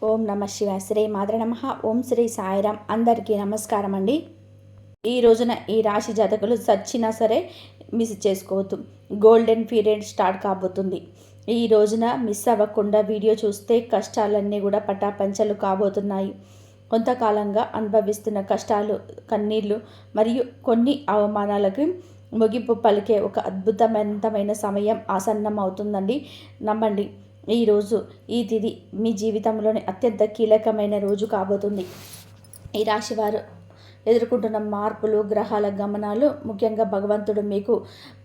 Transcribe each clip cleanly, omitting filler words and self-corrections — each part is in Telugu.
ఓం నమ శివాయ. శ్రీ మాతృ నమః. ఓం శ్రీ సాయిరామ్. అందరికీ నమస్కారం అండి. ఈ రోజున ఈ రాశి జాతకులు సచ్చినా సరే మిస్ చేసుకోవద్దు. గోల్డెన్ పీరియడ్ స్టార్ట్ కాబోతుంది. ఈ రోజున మిస్ అవ్వకుండా వీడియో చూస్తే కష్టాలన్నీ కూడా పటాపంచలు కాబోతున్నాయి. కొంతకాలంగా అనుభవిస్తున్న కష్టాలు, కన్నీళ్లు మరియు కొన్ని అవమానాలకు ముగింపు పలికే ఒక అద్భుతమైన సమయం ఆసన్నం అవుతుందండి. నమ్మండి. ఈరోజు ఈ తిథి మీ జీవితంలోని అత్యంత కీలకమైన రోజు కాబోతుంది. ఈ రాశివారు ఎదుర్కొంటున్న మార్పులు, గ్రహాల గమనాలు, ముఖ్యంగా భగవంతుడు మీకు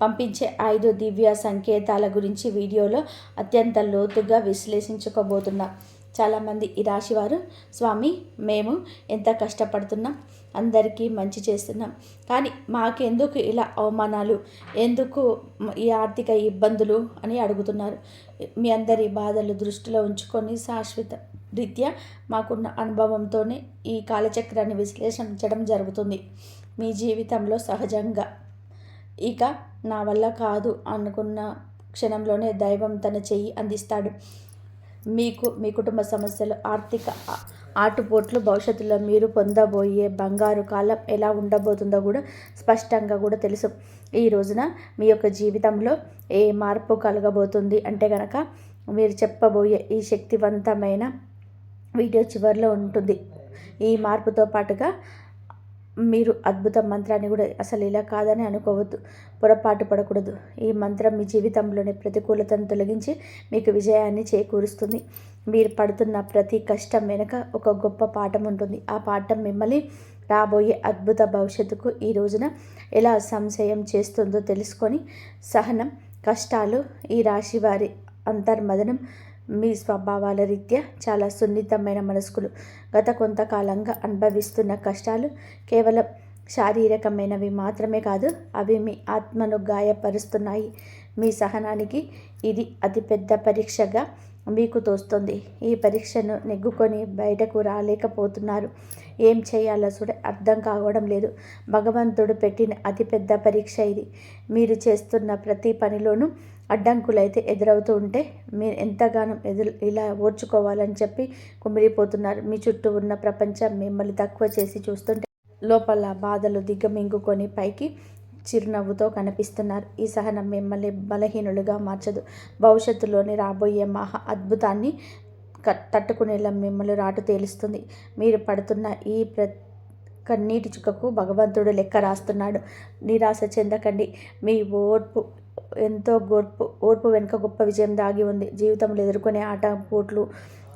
పంపించే 5 దివ్య సంకేతాల గురించి వీడియోలో అత్యంత లోతుగా విశ్లేషించుకోబోతున్నాం. చాలామంది ఈ రాశివారు, స్వామి మేము ఎంత కష్టపడుతున్నాం, అందరికీ మంచి చేస్తున్నాం, కానీ మాకెందుకు ఇలా అవమానాలు, ఎందుకు ఈ ఆర్థిక ఇబ్బందులు అని అడుగుతున్నారు. మీ అందరి బాధలు దృష్టిలో ఉంచుకొని శాశ్వత రీత్యా మాకున్న అనుభవంతోనే ఈ కాలచక్రాన్ని విశ్లేషించడం జరుగుతుంది. మీ జీవితంలో సహజంగా ఇక నా వల్ల కాదు అనుకున్న క్షణంలోనే దైవం తన చెయ్యి అందిస్తాడు. మీకు మీ కుటుంబ సమస్యలు, ఆర్థిక ఆటుపోట్లు, భవిష్యత్తులో మీరు పొందబోయే బంగారు కాలం ఎలా ఉండబోతుందో కూడా స్పష్టంగా కూడా తెలుసు. ఈ రోజున మీ యొక్క జీవితంలో ఏ మార్పు కలగబోతుంది అంటే కనుక మీరు చెప్పబోయే ఈ శక్తివంతమైన వీడియో చివరిలో ఉంటుంది. ఈ మార్పుతో పాటుగా మీరు అద్భుత మంత్రాన్ని కూడా అసలు ఇలా కాదని అనుకోవద్దు, పొరపాటు పడకూడదు. ఈ మంత్రం మీ జీవితంలోని ప్రతికూలతను తొలగించి మీకు విజయాన్ని చేకూరుస్తుంది. మీరు పడుతున్న ప్రతి కష్టం వెనుక ఒక గొప్ప పాఠం ఉంటుంది. ఆ పాఠం మిమ్మల్ని రాబోయే అద్భుత భవిష్యత్తుకు ఈ రోజున ఎలా సంశయం చేస్తుందో తెలుసుకొని, సహనం, కష్టాలు, ఈ రాశి వారి అంతర్మదనం, మీ స్వభావాల రీత్యా చాలా సున్నితమైన మనస్కులు. గత కొంతకాలంగా అనుభవిస్తున్న కష్టాలు కేవలం శారీరకమైనవి మాత్రమే కాదు, అవి మీ ఆత్మను గాయపరుస్తున్నాయి. మీ సహనానికి ఇది అతిపెద్ద పరీక్షగా మీకు తోస్తుంది. ఈ పరీక్షను నెగ్గుకొని బయటకు రాలేకపోతున్నారు. ఏం చేయాలో కూడా అర్థం కావడం లేదు. భగవంతుడు పెట్టిన అతిపెద్ద పరీక్ష ఇది. మీరు చేస్తున్న ప్రతి పనిలోనూ అడ్డంకులైతే ఎదురవుతూ ఉంటే మీరు ఎంతగానో ఇలా ఓర్చుకోవాలని చెప్పి కుమిలిపోతున్నారు. మీ చుట్టూ ఉన్న ప్రపంచం మిమ్మల్ని తక్కువ చేసి చూస్తుంటే లోపల బాధలు దిగమింగుకొని పైకి చిరునవ్వుతో కనిపిస్తున్నారు. ఈ సహనం మిమ్మల్ని బలహీనులుగా మార్చదు. భవిష్యత్తులోని రాబోయే మహా అద్భుతాన్ని తట్టుకునేలా మిమ్మల్ని రాటు తేలుస్తుంది. మీరు పడుతున్న ఈ కన్నీటి చుక్కకు భగవంతుడు లెక్క రాస్తున్నాడు. నిరాశ చెందకండి. మీ ఎంతో ఓర్పు వెనుక గొప్ప విజయం దాగి ఉంది. జీవితంలో ఎదుర్కొనే ఆటపోట్లు,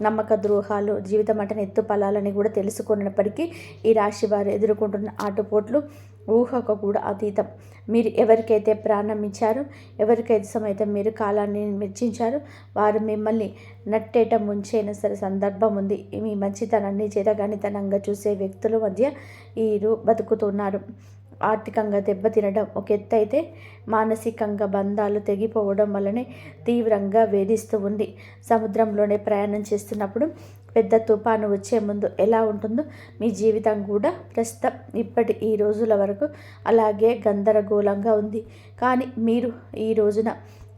నమ్మక ద్రోహాలు, జీవితం అంటే ఎత్తు ఫలాలని కూడా తెలుసుకున్నప్పటికీ ఈ రాశి వారు ఎదుర్కొంటున్న ఆటపోట్లు ఊహకు కూడా అతీతం. మీరు ఎవరికైతే ప్రాణం ఇచ్చారో, ఎవరికైతే సమయం మీరు కాలాన్ని మెచ్చించారో, వారు మిమ్మల్ని నట్టేట ముంచైన సరే సందర్భం ఉంది. మీ మంచితనాన్ని చేతగానితనంగా చూసే వ్యక్తుల మధ్య వీరు బతుకుతున్నారు. ఆర్థికంగా దెబ్బతినడం ఒక ఎత్తు అయితే, మానసికంగా బంధాలు తెగిపోవడం వల్లనే తీవ్రంగా వేధిస్తూ ఉంది. సముద్రంలోనే ప్రయాణం చేస్తున్నప్పుడు పెద్ద తుఫాను వచ్చే ముందు ఎలా ఉంటుందో మీ జీవితం కూడా ప్రస్తుతం ఈ రోజుల వరకు అలాగే గందరగోళంగా ఉంది. కానీ మీరు ఈ రోజున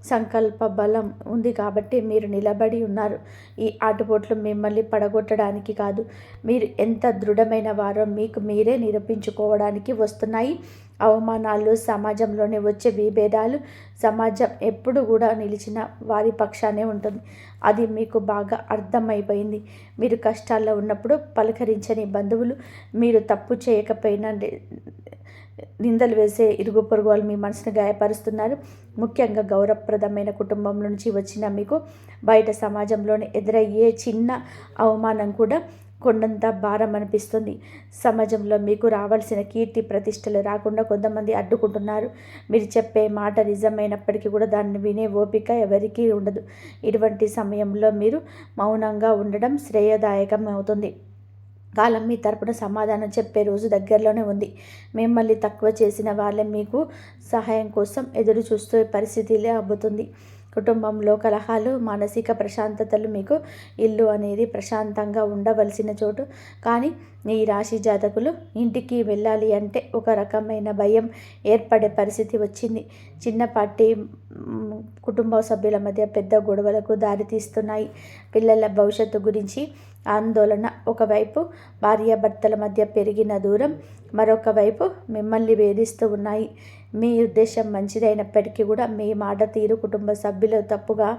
సంకల్ప బలం ఉంది కాబట్టి మీరు నిలబడి ఉన్నారు. ఈ ఆటుపోట్లు మిమ్మల్ని పడగొట్టడానికి కాదు, మీరు ఎంత దృఢమైన వారో మీకు మీరే నిరూపించుకోవడానికి వస్తున్నాయి. అవమానాలు, సమాజంలోనే వచ్చే విభేదాలు, సమాజం ఎప్పుడు కూడా నిలిచిన వారి పక్షానే ఉంటుంది. అది మీకు బాగా అర్థమైపోయింది. మీరు కష్టాల్లో ఉన్నప్పుడు పలకరించని బంధువులు, మీరు తప్పు చేయకపోయినా నిందలు వేసే ఇరుగు పొరుగు వాళ్ళు మీ మనసును గాయపరుస్తున్నారు. ముఖ్యంగా గౌరవప్రదమైన కుటుంబం నుంచి వచ్చిన మీకు బయట సమాజంలోనే ఎదురయ్యే చిన్న అవమానం కూడా కొండంత భారం అనిపిస్తుంది. సమాజంలో మీకు రావాల్సిన కీర్తి ప్రతిష్టలు రాకుండా కొంతమంది అడ్డుకుంటున్నారు. మీరు చెప్పే మాట నిజమైనప్పటికీ కూడా దాన్ని వినే ఓపిక ఎవరికీ ఉండదు. ఇటువంటి సమయంలో మీరు మౌనంగా ఉండడం శ్రేయదాయకం అవుతుంది. కాలం మీ తరపున సమాధానం చెప్పే రోజు దగ్గరలోనే ఉంది. మిమ్మల్ని తక్కువ చేసిన వాళ్ళే మీకు సహాయం కోసం ఎదురు చూస్తే పరిస్థితిలే అబ్బుతుంది. కుటుంబంలో కలహాలు, మానసిక ప్రశాంతతలు, మీకు ఇల్లు అనేది ప్రశాంతంగా ఉండవలసిన చోటు. కానీ ఈ రాశి జాతకులు ఇంటికి వెళ్ళాలి అంటే ఒక రకమైన భయం ఏర్పడే పరిస్థితి వచ్చింది. చిన్నపాటి కుటుంబ సభ్యుల మధ్య పెద్ద గొడవలకు దారితీస్తున్నాయి. పిల్లల భవిష్యత్తు గురించి ఆందోళన. ఒకవైపు భార్యాభర్తల మధ్య పెరిగిన దూరం, మరొక వైపు మిమ్మల్ని వేధిస్తూ ఉన్నాయి. మీ ఉద్దేశం మంచిదైనప్పటికీ కూడా మీ మాట తీరు కుటుంబ సభ్యులు తప్పుగా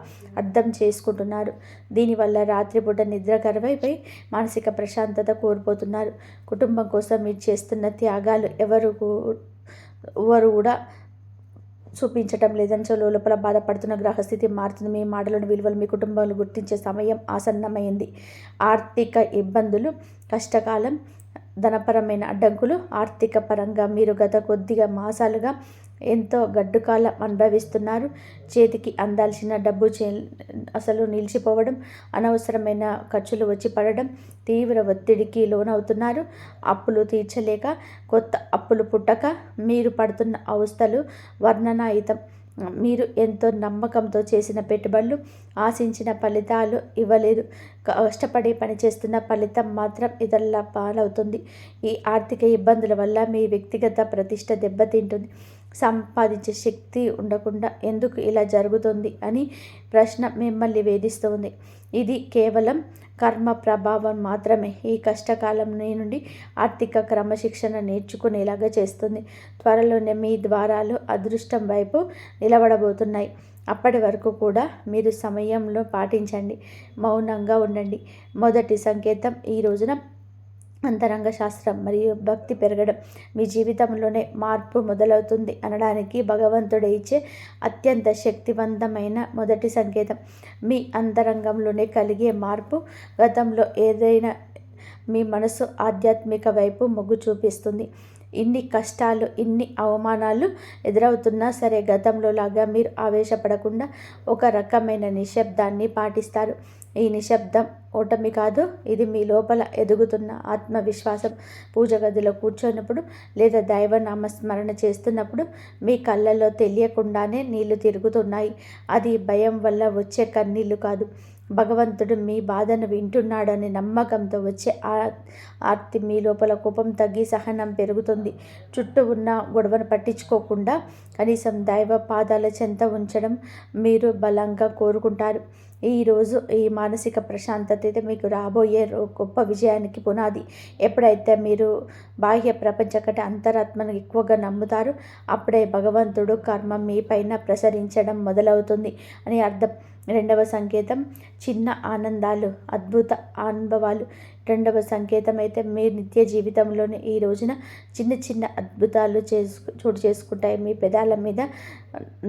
అర్థం చేసుకుంటున్నారు. దీనివల్ల రాత్రిపూట నిద్ర కరువైపోయి మానసిక ప్రశాంతత కోల్పోతున్నారు. కుటుంబం కోసం మీరు చేస్తున్న త్యాగాలు ఎవరు కూడా చూపించటం లేదని లోపల బాధపడుతున్న గ్రహస్థితి మారుతుంది. మీ మాటలను విలువలు మీ కుటుంబాలు గుర్తించే సమయం ఆసన్నమైంది. ఆర్థిక ఇబ్బందులు, కష్టకాలం, ధనపరమైన అడ్డంకులు. ఆర్థిక పరంగా మీరు గత కొద్దిగా మాసాలుగా ఎంతో గడ్డుకాలం అనుభవిస్తున్నారు. చేతికి అందాల్సిన డబ్బు అసలు నిలిచిపోవడం, అనవసరమైన ఖర్చులు వచ్చి పడడం, తీవ్ర ఒత్తిడికి లోనవుతున్నారు. అప్పులు తీర్చలేక కొత్త అప్పులు పుట్టక మీరు పడుతున్న అవస్థలు వర్ణనాయుతం. మీరు ఎంతో నమ్మకంతో చేసిన పెట్టుబడులు ఆశించిన ఫలితాలు ఇవ్వలేదు. కష్టపడి పనిచేస్తున్న ఫలితం మాత్రం ఇతరుల పాలవుతుంది. ఈ ఆర్థిక ఇబ్బందుల వల్ల మీ వ్యక్తిగత ప్రతిష్ట దెబ్బతింటుంది. సంపాదించే శక్తి ఉండకుండా ఎందుకు ఇలా జరుగుతుంది అని ప్రశ్న మిమ్మల్ని వేధిస్తుంది. ఇది కేవలం కర్మ ప్రభావం మాత్రమే. ఈ కష్టకాలం నుండి ఆర్థిక క్రమశిక్షణ నేర్చుకునేలాగా చేస్తుంది. త్వరలోనే మీ ద్వారాలు అదృష్టం వైపు నిలబడబోతున్నాయి. అప్పటి వరకు కూడా మీరు సమయంలో పాటించండి, మౌనంగా ఉండండి. మొదటి సంకేతం ఈ రోజున అంతరంగ శాస్త్రం మరియు భక్తి పెరగడం. మీ జీవితంలోనే మార్పు మొదలవుతుంది అనడానికి భగవంతుడు ఇచ్చే అత్యంత శక్తివంతమైన మొదటి సంకేతం మీ అంతరంగంలోనే కలిగే మార్పు. గతంలో ఏదైనా మీ మనసు ఆధ్యాత్మిక వైపు మొగ్గు చూపిస్తుంది. ఇన్ని కష్టాలు, ఇన్ని అవమానాలు ఎదురవుతున్నా సరే గతంలో లాగా మీరు ఆవేశపడకుండా ఒక రకమైన నిశ్శబ్దాన్ని పాటిస్తారు. ఈ నిశ్శబ్దం ఓటమి కాదు, ఇది మీ లోపల ఎదుగుతున్న ఆత్మవిశ్వాసం. పూజ గదిలో కూర్చున్నప్పుడు లేదా దైవనామస్మరణ చేస్తున్నప్పుడు మీ కళ్ళల్లో తెలియకుండానే నీళ్లు తిరుగుతున్నాయి. అది భయం వల్ల వచ్చే కన్నీళ్లు కాదు, భగవంతుడు మీ బాధను వింటున్నాడనే నమ్మకంతో వచ్చే ఆర్తి. మీ లోపల కోపం తగ్గి సహనం పెరుగుతుంది. చుట్టూ ఉన్న గొడవను పట్టించుకోకుండా కనీసం దైవ పాదాల చెంత ఉంచడం మీరు బలంగా కోరుకుంటారు. ఈరోజు ఈ మానసిక ప్రశాంతత అయితే మీకు రాబోయే గొప్ప విజయానికి పునాది. ఎప్పుడైతే మీరు బాహ్య ప్రపంచం కంటే అంతరాత్మను ఎక్కువగా నమ్ముతారో అప్పుడే భగవంతుడు కర్మ మీ పైన ప్రసరించడం మొదలవుతుంది అని అర్థం. రెండవ సంకేతం చిన్న ఆనందాలు, అద్భుత అనుభవాలు. రెండవ సంకేతం అయితే మీ నిత్య జీవితంలోనే ఈ రోజున చిన్న చిన్న అద్భుతాలు చోటు చేసుకుంటాయి. మీ పెదాల మీద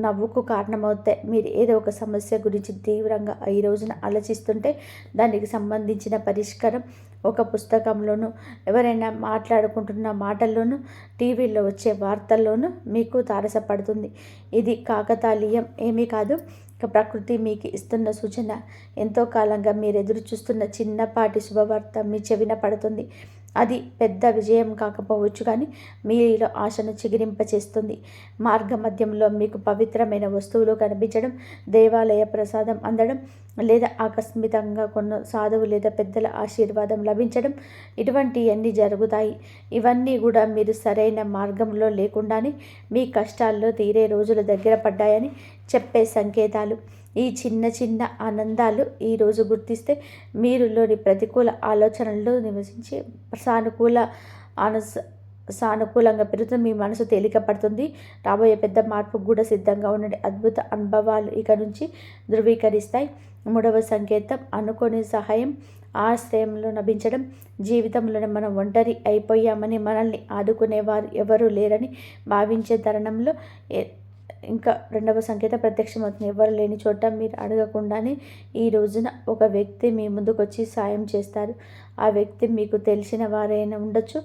నవ్వుకు కారణమవుతాయి. మీరు ఏదో ఒక సమస్య గురించి తీవ్రంగా ఈ రోజున ఆలోచిస్తుంటే దానికి సంబంధించిన పరిష్కారం ఒక పుస్తకంలోనూ, ఎవరైనా మాట్లాడుకుంటున్న మాటల్లోనూ, టీవీలో వచ్చే వార్తల్లోనూ మీకు తారసపడుతుంది. ఇది కాకతాళీయం ఏమీ కాదు, ప్రకృతి మీకు ఇస్తున్న సూచన. ఎంతో కాలంగా మీరు ఎదురు చూస్తున్న చిన్నపాటి శుభవార్త మీ చెవిన పడుతుంది. అది పెద్ద విజయం కాకపోవచ్చు, కానీ మీలో ఆశను చిగురింపచేస్తుంది. మార్గ మధ్యంలో మీకు పవిత్రమైన వస్తువులు కనిపించడం, దేవాలయ ప్రసాదం అందడం, లేదా ఆకస్మికంగా కొన్ని సాధువు లేదా పెద్దల ఆశీర్వాదం లభించడం, ఇటువంటివన్నీ జరుగుతాయి. ఇవన్నీ కూడా మీరు సరైన మార్గంలో లేకుండానే మీ కష్టాల్లో తీరే రోజులు దగ్గర పడ్డాయని చెప్పే సంకేతాలు. ఈ చిన్న చిన్న ఆనందాలు ఈరోజు గుర్తిస్తే మీరులోని ప్రతికూల ఆలోచనలు నివసించి సానుకూలంగా పెరుగుతుంది. మీ మనసు తేలిక పడుతుంది. రాబోయే పెద్ద మార్పుకు కూడా సిద్ధంగా ఉండండి. అద్భుత అనుభవాలు ఇక నుంచి ధృవీకరిస్తాయి. మూడవ సంకేతం అనుకోని సహాయం, ఆశ్రయంలో లభించడం. జీవితంలోనే మనం ఒంటరి అయిపోయామని, మనల్ని ఆదుకునేవారు ఎవరూ లేరని భావించే తరుణంలో ఇంకా రెండవ సంకేతం ప్రత్యక్షమవుతుంది. ఎవరు లేని చోట మీరు అడగకుండానే ఈ రోజున ఒక వ్యక్తి మీ ముందుకు వచ్చి సాయం చేస్తారు. ఆ వ్యక్తి మీకు తెలిసిన వారైనా ఉండొచ్చు,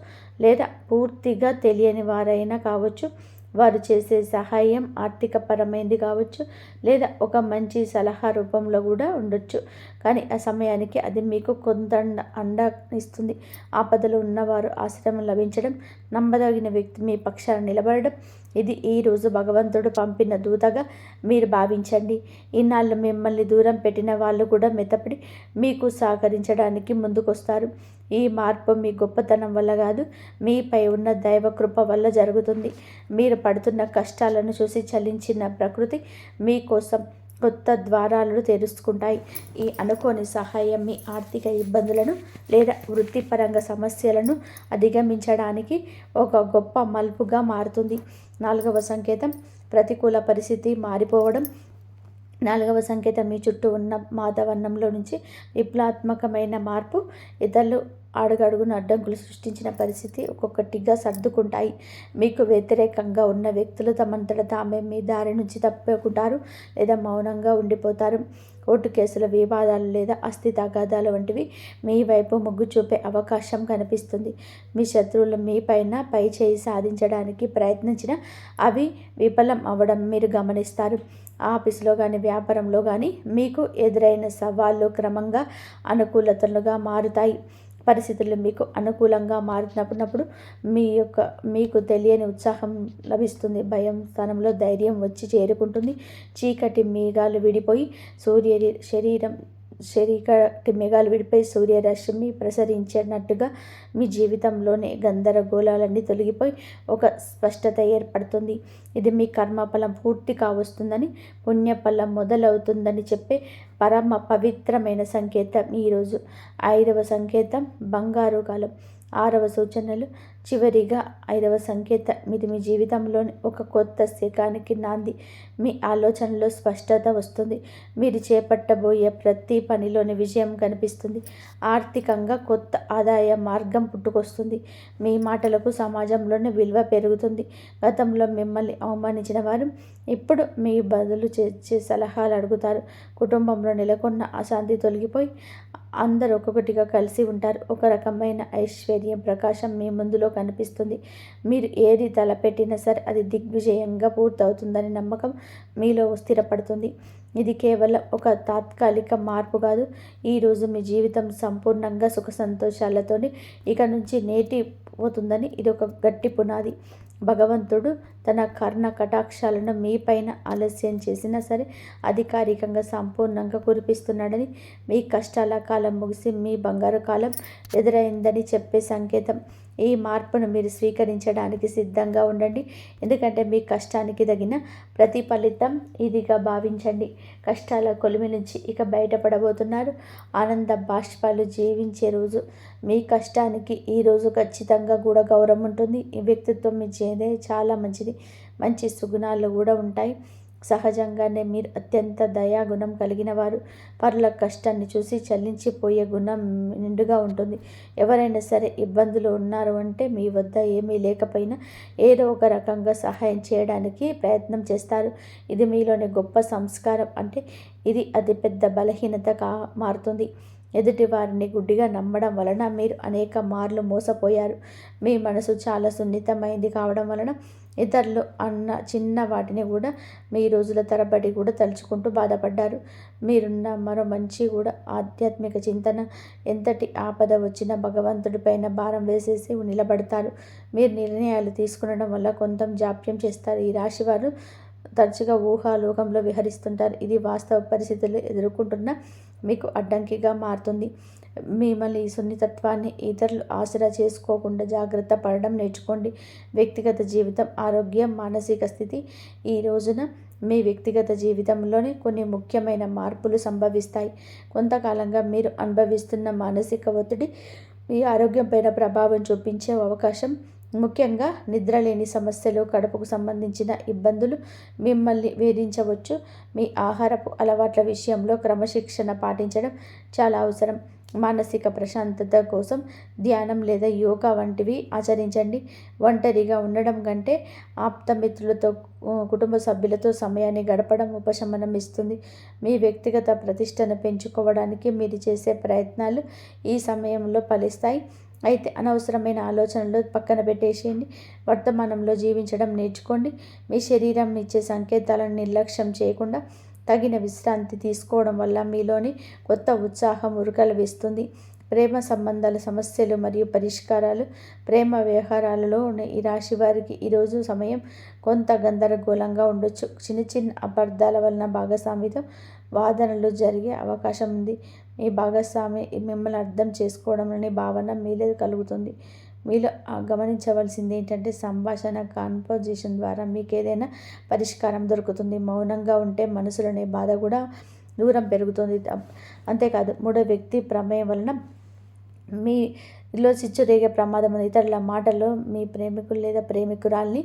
లేదా పూర్తిగా తెలియని వారైనా కావచ్చు. వారు చేసే సహాయం ఆర్థికపరమైనది కావచ్చు, లేదా ఒక మంచి సలహా రూపంలో కూడా ఉండొచ్చు. కానీ ఆ సమయానికి అది మీకు కొంత అండ ఇస్తుంది. ఆపదలో ఉన్నవారు ఆశ్రయం లభించడం, నమ్మదగిన వ్యక్తి మీ పక్షాన నిలబడడం, ఇది ఈరోజు భగవంతుడు పంపిన దూతగా మీరు భావించండి. ఇన్నాళ్ళు మిమ్మల్ని దూరం పెట్టిన వాళ్ళు కూడా మెత్తపడి మీకు సహకరించడానికి ముందుకొస్తారు. ఈ మార్పు మీ గొప్పతనం వల్ల కాదు, మీపై ఉన్న దైవ కృప వల్ల జరుగుతుంది. మీరు పడుతున్న కష్టాలను చూసి చలించిన ప్రకృతి మీకోసం కొత్త ద్వారాలను తెరుచుకుంటాయి. ఈ అనుకోని సహాయం మీ ఆర్థిక ఇబ్బందులను లేదా వృత్తిపరంగా సమస్యలను అధిగమించడానికి ఒక గొప్ప మలుపుగా మారుతుంది. 4వ సంకేతం ప్రతికూల పరిస్థితి మారిపోవడం. 4వ సంకేతం మీ చుట్టూ ఉన్న వాతావరణంలో నుంచి విప్లవాత్మకమైన మార్పు. ఇతరులు అడుగడుగున అడ్డంకులు సృష్టించిన పరిస్థితి ఒక్కొక్కటిగా సర్దుకుంటాయి. మీకు వ్యతిరేకంగా ఉన్న వ్యక్తులు తమంతట తామే మీ దారి నుంచి తప్పుకుంటారు లేదా మౌనంగా ఉండిపోతారు. కోర్టు కేసుల వివాదాలు లేదా ఆస్తి తగాదాలు వంటివి మీ వైపు మొగ్గు చూపే అవకాశం కనిపిస్తుంది. మీ శత్రువులు మీ పై చేయి సాధించడానికి ప్రయత్నించిన అవి విఫలం అవ్వడం మీరు గమనిస్తారు. ఆఫీసులో కానీ వ్యాపారంలో కానీ మీకు ఎదురైన సవాళ్ళు క్రమంగా అనుకూలతలుగా మారుతాయి. పరిస్థితులు మీకు అనుకూలంగా మారినప్పుడు మీకు తెలియని ఉత్సాహం లభిస్తుంది. భయం స్థానంలో ధైర్యం వచ్చి చేరుకుంటుంది. చీకటి మేఘాలు విడిపోయి సూర్యరశ్మి ప్రసరించినట్టుగా మీ జీవితంలోని గందరగోళాలన్నీ తొలగిపోయి ఒక స్పష్టత ఏర్పడుతుంది. ఇది మీ కర్మఫలం పూర్తిగా వస్తుందని, పుణ్యఫలం మొదలవుతుందని చెప్పే పరమ పవిత్రమైన సంకేతం ఈరోజు. 5వ సంకేతం బంగారు కాలం. 6వ సూచనలు. చివరిగా 5వ సంకేతం ఇది మీ జీవితంలోని ఒక కొత్త శకానికి నాంది. మీ ఆలోచనలో స్పష్టత వస్తుంది. మీరు చేపట్టబోయే ప్రతి పనిలోని విజయం కనిపిస్తుంది. ఆర్థికంగా కొత్త ఆదాయ మార్గం పుట్టుకొస్తుంది. మీ మాటలకు సమాజంలోని విలువ పెరుగుతుంది. గతంలో మిమ్మల్ని అవమానించిన వారు ఇప్పుడు మీ బదులు చేసే సలహాలు అడుగుతారు. కుటుంబంలో నెలకొన్న అశాంతి తొలగిపోయి అందరూ ఒక్కొక్కటిగా కలిసి ఉంటారు. ఒక రకమైన ఐశ్వర్యం ప్రకాశం మీ ముందులో కనిపిస్తుంది. మీరు ఏది తలపెట్టినా సరే అది దిగ్విజయంగా పూర్తవుతుందని నమ్మకం మీలో స్థిరపడుతుంది. ఇది కేవలం ఒక తాత్కాలిక మార్పు కాదు. ఈరోజు మీ జీవితం సంపూర్ణంగా సుఖ సంతోషాలతోని ఇక నుంచి నేటి పోతుందని ఇది ఒక గట్టి పునాది. భగవంతుడు తన కర్ణ కటాక్షాలను మీపైన ఆలస్యం చేసినా సరే అధికారికంగా సంపూర్ణంగా కురిపిస్తున్నాడని, మీ కష్టాల కాలం ముగిసి మీ బంగారు కాలం ఎదురైందని చెప్పే సంకేతం. ఈ మార్పును మీరు స్వీకరించడానికి సిద్ధంగా ఉండండి. ఎందుకంటే మీ కష్టానికి తగిన ప్రతిఫలితం ఇదిగా భావించండి. కష్టాల కొలిమి నుంచి ఇక బయటపడబోతున్నారు. ఆనంద బాష్పాలు జీవించే రోజు. మీ కష్టానికి ఈ రోజు ఖచ్చితంగా కూడా గౌరవం ఉంటుంది. ఈ వ్యక్తిత్వం మీ చాలా మంచిది. మంచి సుగుణాలు కూడా ఉంటాయి. సహజంగానే మీరు అత్యంత దయాగుణం కలిగిన వారు. పరుల కష్టాన్ని చూసి చలించిపోయే గుణం నిండుగా ఉంటుంది. ఎవరైనా సరే ఇబ్బందులు ఉన్నారు అంటే మీ వద్ద ఏమీ లేకపోయినా ఏదో ఒక రకంగా సహాయం చేయడానికి ప్రయత్నం చేస్తారు. ఇది మీలోని గొప్ప సంస్కారం. అంటే ఇది అతిపెద్ద బలహీనతగా మారుతుంది. ఎదుటి వారిని గుడ్డిగా నమ్మడం వలన మీరు అనేక మార్లు మోసపోయారు. మీ మనసు చాలా సున్నితమైంది కావడం వలన ఇతరులు అన్న చిన్న వాటిని కూడా మీ రోజుల తరబడి కూడా తలుచుకుంటూ బాధపడ్డారు. మీరున్న మరో మంచి కూడా ఆధ్యాత్మిక చింతన. ఎంతటి ఆపద వచ్చినా భగవంతుడిపైన భారం వేసేసి నిలబడతారు. మీరు నిర్ణయాలు తీసుకునడం వల్ల కొంత జాప్యం చేస్తారు. ఈ రాశి వారు తరచుగా ఊహాలోకంలో విహరిస్తుంటారు. ఇది వాస్తవ పరిస్థితులు ఎదుర్కొంటున్న మీకు అడ్డంకిగా మారుతుంది. మిమ్మల్ని ఈ సున్నితత్వాన్ని ఇతరులు ఆసరా చేసుకోకుండా జాగ్రత్త పడడం నేర్చుకోండి. వ్యక్తిగత జీవితం, ఆరోగ్యం, మానసిక స్థితి. ఈ రోజున మీ వ్యక్తిగత జీవితంలోనే కొన్ని ముఖ్యమైన మార్పులు సంభవిస్తాయి. కొంతకాలంగా మీరు అనుభవిస్తున్న మానసిక ఒత్తిడి మీ ఆరోగ్యంపైన ప్రభావం చూపించే అవకాశం. ముఖ్యంగా నిద్రలేని సమస్యలు, కడుపుకు సంబంధించిన ఇబ్బందులు మిమ్మల్ని వేధించవచ్చు. మీ ఆహారపు అలవాట్ల విషయంలో క్రమశిక్షణ పాటించడం చాలా అవసరం. మానసిక ప్రశాంతత కోసం ధ్యానం లేదా యోగా వంటివి ఆచరించండి. ఒంటరిగా ఉండడం కంటే ఆప్తమిత్రులతో, కుటుంబ సభ్యులతో సమయాన్ని గడపడం ఉపశమనం ఇస్తుంది. మీ వ్యక్తిగత ప్రతిష్టను పెంచుకోవడానికి మీరు చేసే ప్రయత్నాలు ఈ సమయంలో ఫలిస్తాయి. అయితే అనవసరమైన ఆలోచనలు పక్కన పెట్టేసేయండి. వర్తమానంలో జీవించడం నేర్చుకోండి. మీ శరీరం ఇచ్చే సంకేతాలను నిర్లక్ష్యం చేయకుండా తగిన విశ్రాంతి తీసుకోవడం వల్ల మీలోని కొత్త ఉత్సాహం ఉరకలు వేస్తుంది. ప్రేమ సంబంధాల సమస్యలు మరియు పరిష్కారాలు. ప్రేమ వ్యవహారాలలో ఉన్న ఈ రాశి వారికి ఈరోజు సమయం కొంత గందరగోళంగా ఉండొచ్చు. చిన్న చిన్న అపార్థాల వలన భాగస్వామితో వాదనలు జరిగే అవకాశం ఉంది. మీ భాగస్వామి మిమ్మల్ని అర్థం చేసుకోవడంలోని భావన మీలో కలుగుతుంది. మీలో గమనించవలసింది ఏంటంటే సంభాషణ కాన్వర్జేషన్ ద్వారా మీకు ఏదైనా పరిష్కారం దొరుకుతుంది. మౌనంగా ఉంటే మనసులోని బాధ కూడా దూరం పెరుగుతుంది. అంతేకాదు మూడో వ్యక్తి ప్రమేయం వలన మీలో చిచ్చు రేగే ప్రమాదం ఉంది. ఇతరుల మాటల్లో మీ ప్రేమికులు లేదా ప్రేమికురాల్ని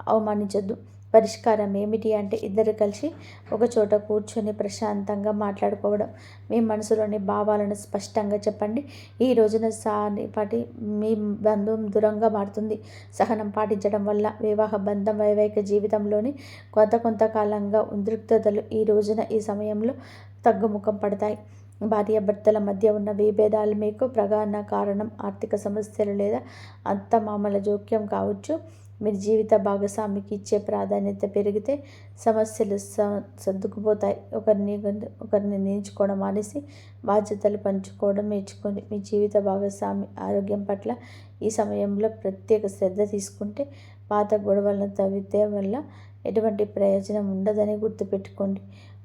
అవమానించొద్దు. పరిష్కారం ఏమిటి అంటే ఇద్దరు కలిసి ఒక చోట కూర్చొని ప్రశాంతంగా మాట్లాడుకోవడం. మీ మనసులోని భావాలను స్పష్టంగా చెప్పండి. ఈ రోజున సానిపాటి మీ బంధం దూరంగా మారుతుంది. సహనం పాటించడం వల్ల వివాహ బంధం వైవాహిక జీవితంలోని కొంతకాలంగా ఉద్రిక్తతలు ఈ సమయంలో తగ్గుముఖం పడతాయి. భార్యాభర్తల మధ్య ఉన్న విభేదాలు మీకు ప్రధాన కారణం ఆర్థిక సమస్యలు లేదా అత్తమామల జోక్యం కావచ్చు. మీరు జీవిత భాగస్వామికి ఇచ్చే ప్రాధాన్యత పెరిగితే సమస్యలు సర్దుకుపోతాయి. ఒకరిని నేర్చుకోవడం మానేసి బాధ్యతలు పంచుకోవడం నేర్చుకోండి. మీ జీవిత భాగస్వామి ఆరోగ్యం పట్ల ఈ సమయంలో ప్రత్యేక శ్రద్ధ తీసుకుంటే పాత గొడవలను తవ్వితే వల్ల ఎటువంటి ప్రయోజనం ఉండదని గుర్తుపెట్టుకోండి.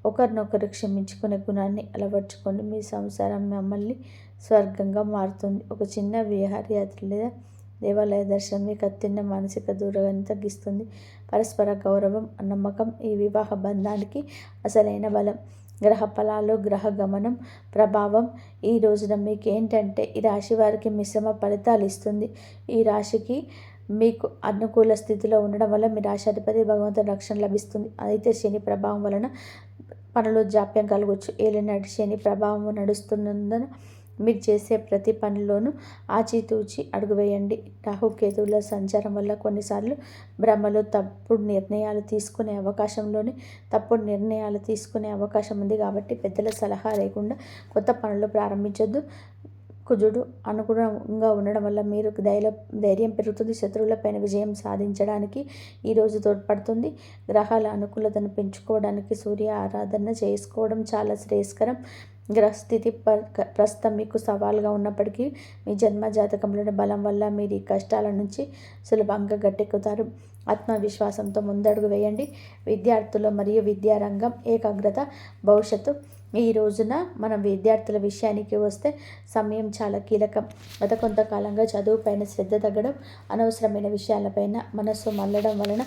ఒకరినొకరు క్షమించుకునే గుణాన్ని అలవర్చుకోండి. మీ సంసారం మిమ్మల్ని స్వర్గంగా మారుతుంది. ఒక చిన్న విహారయాత్ర లేదా దేవాలయ దర్శనం మీకు అత్యంత మానసిక దూరాన్ని తగ్గిస్తుంది. పరస్పర గౌరవం, నమ్మకం ఈ వివాహ బంధానికి అసలైన బలం. గ్రహ ఫలాలు, గ్రహ గమనం ప్రభావం ఈ రోజున మీకు ఏంటంటే ఈ రాశి వారికి మిశ్రమ ఫలితాలు ఇస్తుంది. ఈ రాశికి మీకు అనుకూల స్థితిలో ఉండడం వల్ల మీ రాశాధిపతి భగవంతుని రక్షణ లభిస్తుంది. అయితే శని ప్రభావం వలన పనులు జాప్యం కలగవచ్చు. ఏలినాటి శని ప్రభావం నడుస్తున్నందున మీరు చేసే ప్రతి పనిలోనూ ఆచితూచి అడుగు వేయండి. రాహుకేతువుల సంచారం వల్ల కొన్నిసార్లు భ్రమలు, తప్పుడు నిర్ణయాలు తీసుకునే అవకాశం ఉంది. కాబట్టి పెద్దల సలహా లేకుండా కొత్త పనులు ప్రారంభించొద్దు. కుజుడు అనుగుణంగా ఉండడం వల్ల మీరు ధైర్యం పెరుగుతుంది. శత్రువులపైన విజయం సాధించడానికి ఈరోజు తోడ్పడుతుంది. గ్రహాల అనుకూలతను పెంచుకోవడానికి సూర్య ఆరాధన చేసుకోవడం చాలా శ్రేయస్కరం. గ్రహస్థితి ప్రస్తుతం మీకు సవాల్గా ఉన్నప్పటికీ మీ జన్మ జాతకంలోని బలం వల్ల మీరు ఈ కష్టాల నుంచి సులభంగా గట్టెక్కుతారు. ఆత్మవిశ్వాసంతో ముందడుగు వేయండి. విద్యార్థులు మరియు విద్యారంగం ఏకాగ్రత భవిష్యత్తు. ఈ రోజున మనం విద్యార్థుల విషయానికి వస్తే సమయం చాలా కీలకం. గత కొంతకాలంగా చదువుపైన శ్రద్ధ తగ్గడం, అనవసరమైన విషయాలపైన మనస్సు మళ్ళడం వలన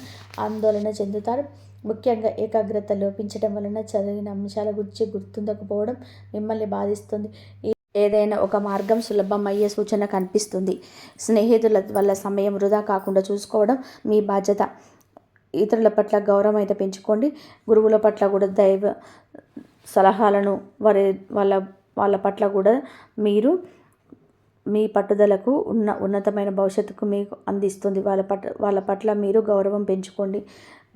ఆందోళన చెందుతారు. ముఖ్యంగా ఏకాగ్రత లోపించడం వలన చదివిన అంశాల గురించి గుర్తుండకపోవడం మిమ్మల్ని బాధిస్తుంది. ఏదైనా ఒక మార్గం సులభం అయ్యే సూచన కనిపిస్తుంది. స్నేహితుల వల్ల సమయం వృధా కాకుండా చూసుకోవడం మీ బాధ్యత. ఇతరుల పట్ల గౌరవం అయితే పెంచుకోండి. గురువుల పట్ల కూడా దైవ సలహాలను వాళ్ళ పట్ల కూడా మీరు మీ పట్టుదలకు ఉన్నతమైన భవిష్యత్తుకు మీకు అందిస్తుంది. వాళ్ళ పట్ల మీరు గౌరవం పెంచుకోండి.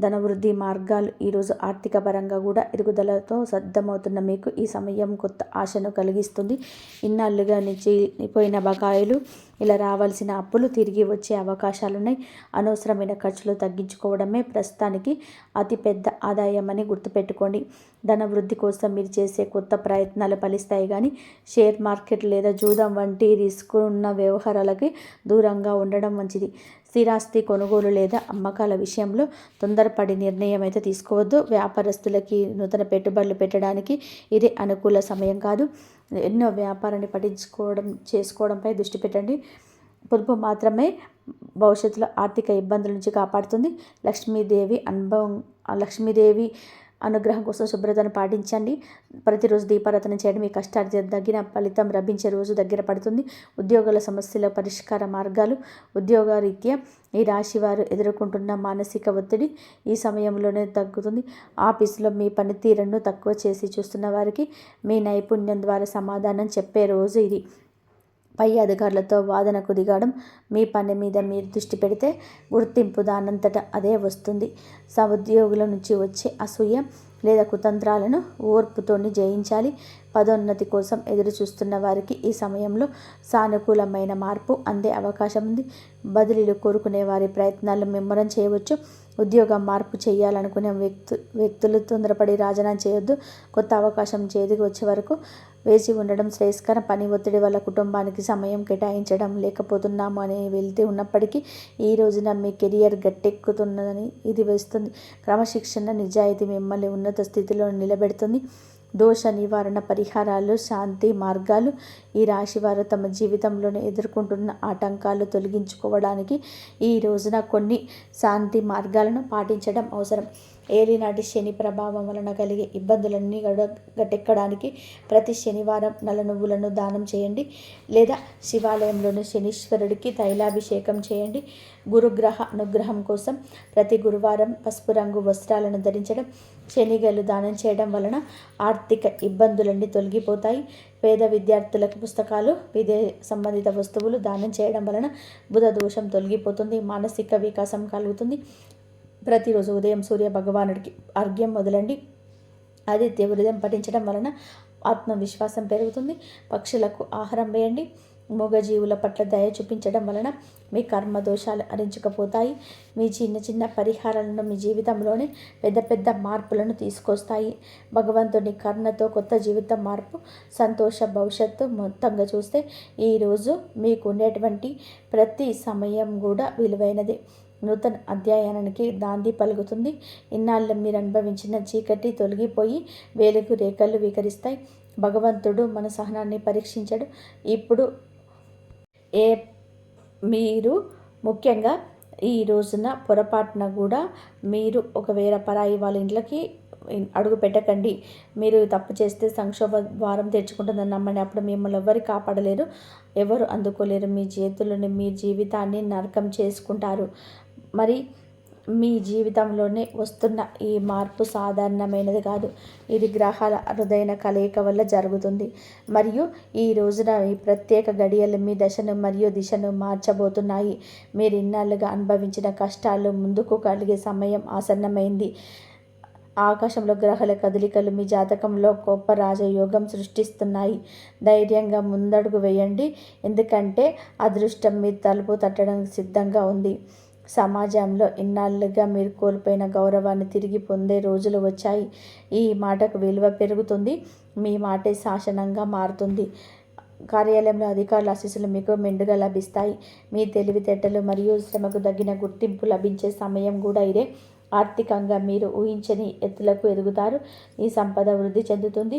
ధనవృద్ధి మార్గాలు ఈరోజు ఆర్థిక పరంగా కూడా ఎదుగుదలతో సిద్ధమవుతున్న మీకు ఈ సమయం కొత్త ఆశను కలిగిస్తుంది. ఇన్నాళ్ళుగా నిలిచిపోయిన బకాయిలు, ఇలా రావాల్సిన అప్పులు తిరిగి వచ్చే అవకాశాలున్నాయి. అనవసరమైన ఖర్చులు తగ్గించుకోవడమే ప్రస్తుతానికి అతిపెద్ద ఆదాయం అని గుర్తుపెట్టుకోండి. ధనవృద్ధి కోసం మీరు చేసే కొత్త ప్రయత్నాలు ఫలిస్తాయి. కానీ షేర్ మార్కెట్ లేదా జూదం వంటి రిస్క్ ఉన్న వ్యవహారాలకి దూరంగా ఉండడం మంచిది. స్థిరాస్తి కొనుగోలు లేదా అమ్మకాల విషయంలో తొందరపడి నిర్ణయం అయితే తీసుకోవద్దు. వ్యాపారస్తులకి నూతన పెట్టుబడులు పెట్టడానికి ఇది అనుకూల సమయం కాదు. ఎన్నో వ్యాపారాన్ని చేసుకోవడంపై దృష్టి పెట్టండి. పొదుపు మాత్రమే భవిష్యత్తులో ఆర్థిక ఇబ్బందుల నుంచి కాపాడుతుంది. లక్ష్మీదేవి అనుగ్రహం కోసం శుభ్రతను పాటించండి. ప్రతిరోజు దీపారాధన చేయడం మీ కష్టానికి తగిన ఫలితం లభించే రోజు దగ్గర పడుతుంది. ఉద్యోగుల సమస్యల పరిష్కార మార్గాలు. ఉద్యోగరీత్యా ఈ రాశి వారు ఎదుర్కొంటున్న మానసిక ఒత్తిడి ఈ సమయంలోనే తగ్గుతుంది. ఆఫీసులో మీ పనితీరును తక్కువ చేసి చూస్తున్న వారికి మీ నైపుణ్యం ద్వారా సమాధానం చెప్పే రోజు ఇది. పై అధికారులతో వాదనకు దిగడం. మీ పని మీద మీరు దృష్టి పెడితే గుర్తింపు దానంతట అదే వస్తుంది. సహోద్యోగుల నుంచి వచ్చే అసూయ లేదా కుతంత్రాలను ఓర్పుతోని జయించాలి. పదోన్నతి కోసం ఎదురు చూస్తున్న వారికి ఈ సమయంలో సానుకూలమైన మార్పు అందే అవకాశం ఉంది. బదిలీలు కోరుకునే వారి ప్రయత్నాలు ముమ్మరం చేయవచ్చు. ఉద్యోగం మార్పు చేయాలనుకునే వ్యక్తులు తొందరపడి రాజీనామా చేయొద్దు. కొత్త అవకాశం చేతికి వచ్చే వరకు వేచి ఉండడం శ్రేయస్కరం. పని ఒత్తిడి వల్ల కుటుంబానికి సమయం కేటాయించడం లేకపోతున్నాము అని వెళ్తూ ఉన్నప్పటికీ ఈ రోజున మీ కెరియర్ గట్టెక్కుతున్నదని ఇది వేస్తుంది. క్రమశిక్షణ, నిజాయితీ మిమ్మల్ని ఉన్నత స్థితిలో నిలబెడుతుంది. దోష నివారణ పరిహారాలు, శాంతి మార్గాలు. ఈ రాశివారు తమ జీవితంలోనే ఎదుర్కొంటున్న ఆటంకాలు తొలగించుకోవడానికి ఈ రోజున కొన్ని శాంతి మార్గాలను పాటించడం అవసరం. ఏలినాటి శని ప్రభావం వలన కలిగే ఇబ్బందులన్నీ గట్టెక్కడానికి ప్రతి శనివారం నల్ల నువ్వులను దానం చేయండి, లేదా శివాలయంలోని శనీశ్వరుడికి తైలాభిషేకం చేయండి. గురుగ్రహ అనుగ్రహం కోసం ప్రతి గురువారం పసుపు రంగు వస్త్రాలను ధరించడం, శనిగలు దానం చేయడం వలన ఆర్థిక ఇబ్బందులన్నీ తొలగిపోతాయి. పేద విద్యార్థులకు పుస్తకాలు, సంబంధిత వస్తువులు దానం చేయడం వలన బుధ దోషం తొలగిపోతుంది, మానసిక వికాసం కలుగుతుంది. ప్రతిరోజు ఉదయం సూర్య భగవానుడికి అర్ఘ్యం వదలండి. ఆదిత్య హృదయం పఠించడం వలన ఆత్మవిశ్వాసం పెరుగుతుంది. పక్షులకు ఆహారం వేయండి. మూగజీవుల పట్ల దయ చూపించడం వలన మీ కర్మ దోషాలు హరించుకుపోతాయి. మీ చిన్న చిన్న పరిహారాలను మీ జీవితంలోనే పెద్ద పెద్ద మార్పులను తీసుకొస్తాయి. భగవంతుని కరుణతో కొత్త జీవితం మార్పు, సంతోష భవిష్యత్తు. మొత్తంగా చూస్తే ఈరోజు మీకు ఉండేటువంటి ప్రతి సమయం కూడా విలువైనది. నూతన అధ్యాయానికి నాంది పలుకుతుంది. ఇన్నాళ్ళు మీరు అనుభవించిన చీకటి తొలగిపోయి వెలుగు రేఖలు వికరిస్తాయి. భగవంతుడు మన సహనాన్ని పరీక్షించడు. ఇప్పుడు మీరు ముఖ్యంగా ఈ రోజున పొరపాటున కూడా మీరు ఒకవేళ పరాయి వాళ్ళ ఇంట్లోకి అడుగు పెట్టకండి. మీరు తప్పు చేస్తే సంక్షోభ ద్వారం తెరుచుకుంటుందని నమ్మండి. అప్పుడు మిమ్మల్ని ఎవరు కాపాడలేరు, ఎవరు అందుకోలేరు. మీ చేతులని మీ జీవితాన్ని నరకం చేసుకుంటారు. మరి మీ జీవితంలోనే వస్తున్న ఈ మార్పు సాధారణమైనది కాదు. ఇది గ్రహాల అరుదైన కలయిక వల్ల జరుగుతుంది. మరియు ఈ రోజున ఈ ప్రత్యేక గడియలు మీ దశను మరియు దిశను మార్చబోతున్నాయి. మీరు ఇన్నాళ్ళుగా అనుభవించిన కష్టాలు ముందుకు కలిగే సమయం ఆసన్నమైంది. ఆకాశంలో గ్రహాల కదలికలు మీ జాతకంలో గొప్ప రాజయోగం సృష్టిస్తున్నాయి. ధైర్యంగా ముందడుగు వేయండి, ఎందుకంటే అదృష్టం మీ తలుపు తట్టడానికి సిద్ధంగా ఉంది. సమాజంలో ఇన్నాళ్ళుగా మీరు కోల్పోయిన గౌరవాన్ని తిరిగి పొందే రోజులు వచ్చాయి. ఈ మాటకు విలువ పెరుగుతుంది. మీ మాటే శాసనంగా మారుతుంది. కార్యాలయంలో అధికారుల ఆశీస్సులు మీకు మెండుగా లభిస్తాయి. మీ తెలివితేటలు మరియు శ్రమకు తగిన గుర్తింపు లభించే సమయం కూడా ఇదే. ఆర్థికంగా మీరు ఊహించని ఎత్తులకు ఎదుగుతారు. ఈ సంపద వృద్ధి చెందుతుంది.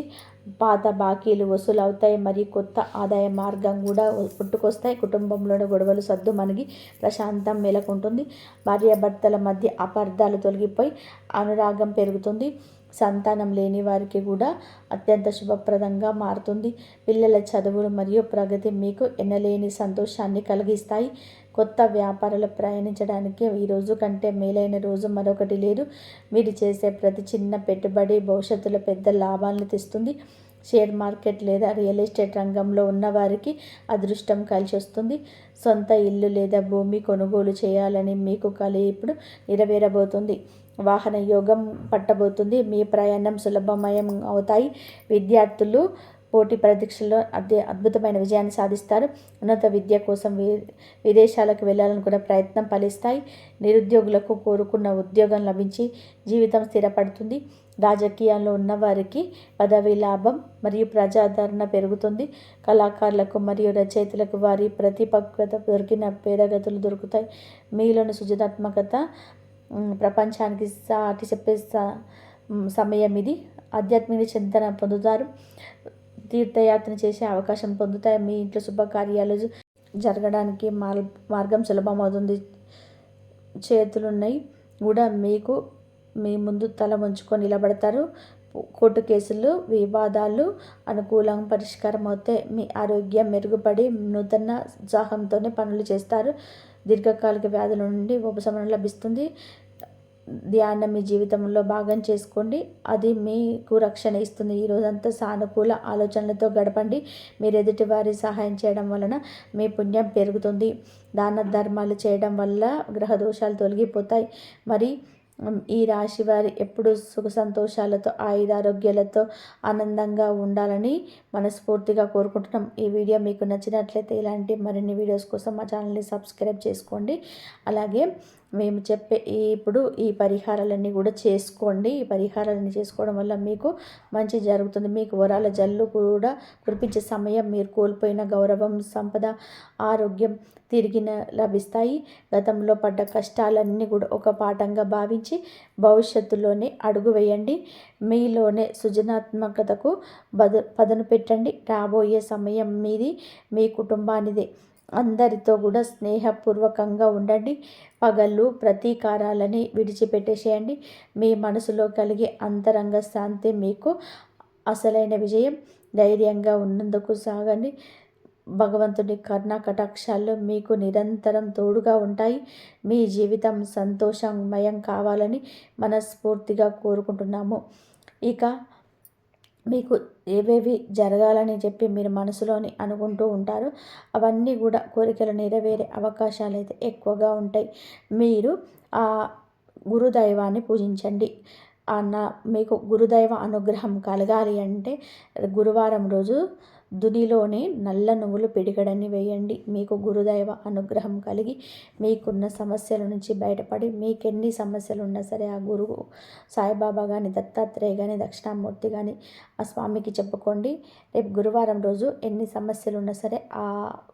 పాత బాకీలు వసూలు అవుతాయి మరియు కొత్త ఆదాయ మార్గం కూడా పుట్టుకొస్తాయి. కుటుంబంలోని గొడవలు సద్దుమణిగి ప్రశాంతం నెలకొంటుంది. భార్యాభర్తల మధ్య అపార్థాలు తొలగిపోయి అనురాగం పెరుగుతుంది. సంతానం లేని వారికి కూడా అత్యంత శుభప్రదంగా మారుతుంది. పిల్లల చదువులు మరియు ప్రగతి మీకు ఎనలేని సంతోషాన్ని కలిగిస్తాయి. కొత్త వ్యాపారాలు ప్రయాణించడానికి ఈ రోజు కంటే మేలైన రోజు మరొకటి లేదు. మీరు చేసే ప్రతి చిన్న పెట్టుబడి భవిష్యత్తులో పెద్ద లాభాలను తెస్తుంది. షేర్ మార్కెట్ లేదా రియల్ ఎస్టేట్ రంగంలో ఉన్నవారికి అదృష్టం కలిసి వస్తుంది. సొంత ఇల్లు లేదా భూమి కొనుగోలు చేయాలని మీకు కలి ఇప్పుడు నెరవేరబోతుంది. వాహన యోగం పట్టబోతుంది. మీ ప్రయాణం సులభమయం అవుతాయి. విద్యార్థులు పోటీ పరీక్షల్లో అద్భుతమైన విజయాన్ని సాధిస్తారు. ఉన్నత విద్య కోసం విదేశాలకు వెళ్ళాలనుకున్న ప్రయత్నం ఫలిస్తాయి. నిరుద్యోగులకు కోరుకున్న ఉద్యోగం లభించి జీవితం స్థిరపడుతుంది. రాజకీయాల్లో ఉన్నవారికి పదవి లాభం మరియు ప్రజాదరణ పెరుగుతుంది. కళాకారులకు మరియు రచయితలకు వారి ప్రతిపక్వత దొరికిన పేదగతులు దొరుకుతాయి. మీలోని సృజనాత్మకత ప్రపంచానికి సాటి చెప్పే సమయం ఇది. ఆధ్యాత్మిక చింతన పొందుతారు. తీర్థయాత్ర చేసే అవకాశం పొందుతాయి. మీ ఇంట్లో శుభకార్యాలు జరగడానికి మార్గం సులభమవుతుంది. చేతులున్నాయి కూడా మీకు మీ ముందు తల వంచుకొని నిలబడతారు. కోర్టు కేసులు, వివాదాలు అనుకూలంగా పరిష్కారం అవుతాయి. మీ ఆరోగ్యం మెరుగుపడి నూతన ఉత్సాహంతోనే పనులు చేస్తారు. దీర్ఘకాలిక వ్యాధుల నుండి ఉపశమనం లభిస్తుంది. ధ్యానం మీ జీవితంలో భాగం చేసుకోండి, అది మీకు రక్షణ ఇస్తుంది. ఈ రోజంతా సానుకూల ఆలోచనలతో గడపండి. మీరు ఎదుటి వారి సహాయం చేయడం వలన మీ పుణ్యం పెరుగుతుంది. దాన ధర్మాలు చేయడం వల్ల గ్రహ దోషాలు తొలగిపోతాయి. మరి ఈ రాశి వారి ఎప్పుడు సుఖ సంతోషాలతో ఆయురారోగ్యాలతో ఆనందంగా ఉండాలని మనస్ఫూర్తిగా కోరుకుంటున్నాం. ఈ వీడియో మీకు నచ్చినట్లయితే ఇలాంటి మరిన్ని వీడియోస్ కోసం మా ఛానల్ని సబ్స్క్రైబ్ చేసుకోండి. అలాగే మేము చెప్పే ఇప్పుడు ఈ పరిహారాలన్నీ కూడా చేసుకోండి. ఈ పరిహారాలన్నీ చేసుకోవడం వల్ల మీకు మంచి జరుగుతుంది. మీకు వరాల జల్లు కూడా కురిపించే సమయం, మీరు కోల్పోయిన గౌరవం, సంపద, ఆరోగ్యం తిరిగి లభిస్తాయి. గతంలో పడ్డ కష్టాలన్నీ కూడా ఒక పాఠంగా భావించి భవిష్యత్తులోనే అడుగు వేయండి. మీలోనే సృజనాత్మకతకు పదును పెట్టండి. రాబోయే సమయం మీది, మీ కుటుంబానిదే. అందరితో కూడా స్నేహపూర్వకంగా ఉండండి. పగళ్ళు ప్రతీకారాలని విడిచిపెట్టేసేయండి. మీ మనసులో కలిగే అంతరంగ శాంతి మీకు అసలైన విజయం. ధైర్యంగా ఉన్నందుకు సాగండి. భగవంతుని కరుణ కటాక్షాలు మీకు నిరంతరం తోడుగా ఉంటాయి. మీ జీవితం సంతోషమయం కావాలని మనస్ఫూర్తిగా కోరుకుంటున్నాము. ఇక మీకు ఏవేవి జరగాలని చెప్పి మీరు మనసులోని అనుకుంటూ ఉంటారో అవన్నీ కూడా కోరికలు నెరవేరే అవకాశాలు అయితే ఎక్కువగా ఉంటాయి. మీరు ఆ గురుదైవాన్ని పూజించండి. మీకు గురుదైవ అనుగ్రహం కలగాలి అంటే గురువారం రోజు దునిలోనే నల్ల నువ్వులు పిడికడని వేయండి. మీకు గురుదైవ అనుగ్రహం కలిగి మీకున్న సమస్యల నుంచి బయటపడి మీకెన్ని సమస్యలు ఉన్నా సరే ఆ గురువు సాయిబాబా కానీ, దత్తాత్రేయ కానీ, దక్షిణామూర్తి కానీ ఆ స్వామికి చెప్పుకోండి. రేపు గురువారం రోజు ఎన్ని సమస్యలు ఉన్నా సరే ఆ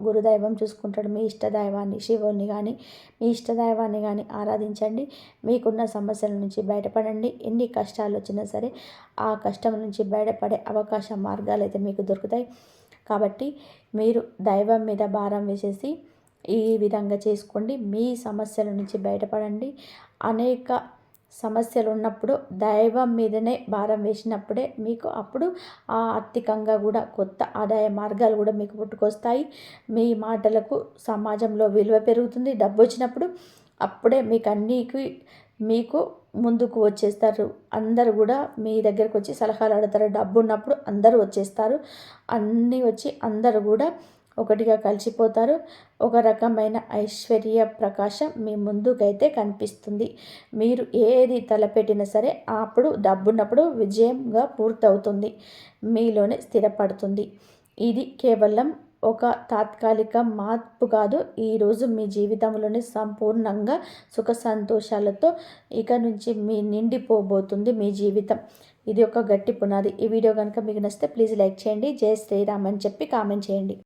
గురుదైవం చూసుకుంటాడు. మీ ఇష్టదైవాన్ని, శివుని కానీ, మీ ఇష్టదైవాన్ని కానీ ఆరాధించండి. మీకున్న సమస్యల నుంచి బయటపడండి. ఎన్ని కష్టాలు వచ్చినా సరే ఆ కష్టం నుంచి బయటపడే అవకాశ మార్గాలు అయితే మీకు దొరుకుతాయి. కాబట్టి మీరు దైవం మీద భారం వేసేసి ఈ విధంగా చేసుకోండి. మీ సమస్యల నుంచి బయటపడండి. అనేక సమస్యలు ఉన్నప్పుడు దైవం మీదనే భారం వేసినప్పుడే మీకు అప్పుడు ఆర్థికంగా కూడా కొత్త ఆదాయ మార్గాలు కూడా మీకు పుట్టుకొస్తాయి. మీ మాటలకు సమాజంలో విలువ పెరుగుతుంది. డబ్బు వచ్చినప్పుడు అప్పుడే మీకు ముందుకు వచ్చేస్తారు. అందరూ కూడా మీ దగ్గరకు వచ్చి సలహాలు అడుగుతారు. డబ్బు ఉన్నప్పుడు అందరూ వచ్చేస్తారు. అన్నీ వచ్చి అందరూ కూడా ఒకటిగా కలిసిపోతారు. ఒక రకమైన ఐశ్వర్య ప్రకాశం మీ ముందుకైతే కనిపిస్తుంది. మీరు ఏది తలపెట్టినా సరే అప్పుడు డబ్బున్నప్పుడు విజయంగా పూర్తవుతుంది. మీలోనే స్థిరపడుతుంది. ఇది కేవలం ఒక తాత్కాలిక మార్పు కాదు. ఈరోజు మీ జీవితంలోనే సంపూర్ణంగా సుఖ సంతోషాలతో ఇక నుంచి మీ నిండిపోబోతుంది మీ జీవితం. ఇది ఒక గట్టి పునాది. ఈ వీడియో కనుక మీకు నచ్చితే ప్లీజ్ లైక్ చేయండి. జై శ్రీరామ్ అని చెప్పి కామెంట్ చేయండి.